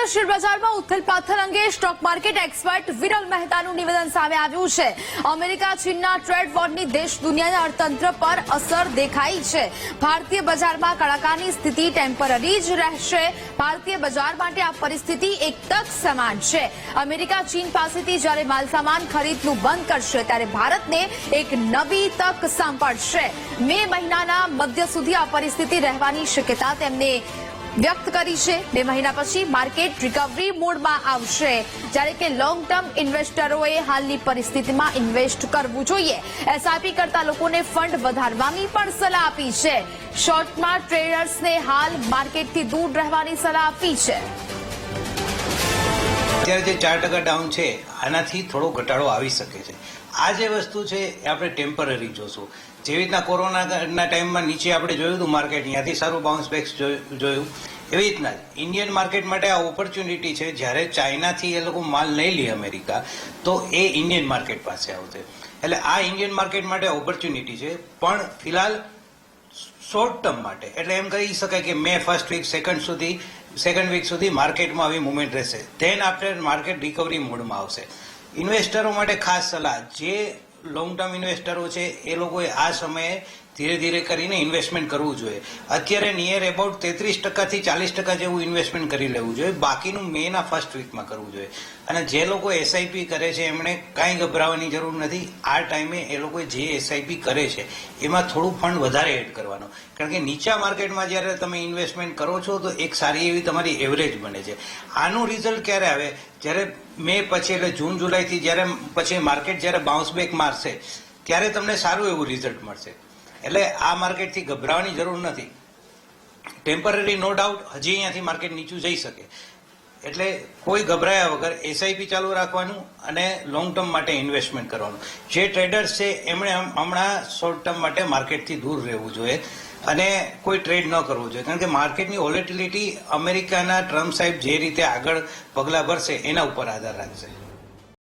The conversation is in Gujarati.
શેર બજારમાં ઉથલપાથલ અંગે સ્ટોક માર્કેટ એક્સપર્ટ વિરલ મહેતાનું નિવેદન સામે આવ્યું છે। અમેરિકા ચીનના ટ્રેડ વોરની દેશ દુનિયાના અર્થતંત્ર પર અસર દેખાઈ છે। ભારતીય બજારમાં કડાકાની સ્થિતિ ટેમ્પરરી જ રહેશે। ભારતીય બજાર માટે આ પરિસ્થિતિ એક તક સમાન છે। અમેરિકા ચીન પાસેથી જ્યારે માલસામાન ખરીદનું બંધ કરશે ત્યારે ભારતને એક નવી તક સાંપડશે। મે મહિનાના મધ્ય સુધી આ પરિસ્થિતિ રહેવાની શક્યતા તેમને વ્યક્ત કરી છે। 2 મહિના પછી માર્કેટ રિકવરી મોડમાં આવશે, જ્યારે કે લોંગ ટર્મ ઇન્વેસ્ટરોએ હાલની પરિસ્થિતિમાં ઇન્વેસ્ટ કરવું જોઈએ। એસઆઈપી કરતા લોકોને ફંડ વધારવાની પણ સલાહ આપી છે। શોર્ટમાં ટ્રેડર્સને હાલ માર્કેટથી દૂર રહેવાની સલાહ આપી છે। અત્યારે જે 4% ડાઉન છે આનાથી થોડો ઘટાડો આવી શકે છે। આ જે વસ્તુ છે એ આપણે ટેમ્પરરી જોશું। જેવી રીતના કોરોનાના ટાઈમમાં નીચે આપણે જોયું હતું માર્કેટ, ત્યાંથી સારું બાઉન્સ બેક જોયું, એવી રીતના ઇન્ડિયન માર્કેટ માટે આ ઓપોર્ચ્યુનિટી છે। જ્યારે ચાઇનાથી એ લોકો માલ નહીં લે અમેરિકા, તો એ ઇન્ડિયન માર્કેટ પાસે આવશે। એટલે આ ઇન્ડિયન માર્કેટ માટે ઓપોર્ચ્યુનિટી છે, પણ ફિલહાલ શોર્ટ ટર્મ માટે એટલે એમ કહી શકાય કે મે ફર્સ્ટ વીક સેકન્ડ વીક સુધી માર્કેટમાં આવી મુવમેન્ટ રહેશે। ધેન આફ્ટર માર્કેટ રિકવરી મોડમાં આવશે। ઇન્વેસ્ટરો માટે ખાસ સલાહ, જે લોંગ ટર્મ ઇન્વેસ્ટરો છે એ લોકોએ આ સમયે ધીરે ધીરે કરીને ઇન્વેસ્ટમેન્ટ કરવું જોઈએ। અત્યારે નિયર અબાઉટ 33% થી 40% જેવું ઇન્વેસ્ટમેન્ટ કરી લેવું જોઈએ। બાકીનું મેના ફર્સ્ટ વીકમાં કરવું જોઈએ। અને જે લોકો એસઆઈપી કરે છે એમણે કાંઈ ગભરાવાની જરૂર નથી। આ ટાઈમે એ લોકો જે એસઆઈપી કરે છે એમાં થોડું ફંડ વધારે એડ કરવાનો, કારણ કે નીચા માર્કેટમાં જ્યારે તમે ઇન્વેસ્ટમેન્ટ કરો છો તો એક સારી એવી તમારી એવરેજ બને છે। આનું રિઝલ્ટ ક્યારે આવે? જ્યારે મે પછી એટલે જૂન જુલાઈથી જ્યારે પછી માર્કેટ જ્યારે બાઉન્સ બેક મારશે ત્યારે તમને સારું એવું રિઝલ્ટ મળશે। એટલે આ માર્કેટથી ગભરાવાની જરૂર નથી। ટેમ્પરરી નો ડાઉટ હજી અહીંયાથી માર્કેટ નીચું જઈ શકે, એટલે કોઈ ગભરાયા વગર એસઆઈપી ચાલુ રાખવાનું અને લોંગ ટર્મ માટે ઇન્વેસ્ટમેન્ટ કરવાનું। જે ટ્રેડર્સ છે એમણે હમણાં શોર્ટ ટર્મ માટે માર્કેટથી દૂર રહેવું જોઈએ અને કોઈ ટ્રેડ ન કરવો જોઈએ, કારણ કે માર્કેટની વોલેટિલિટી અમેરિકાના ટ્રમ્પ સાહેબ જે રીતે આગળ પગલાં ભરશે એના ઉપર આધાર રાખશે।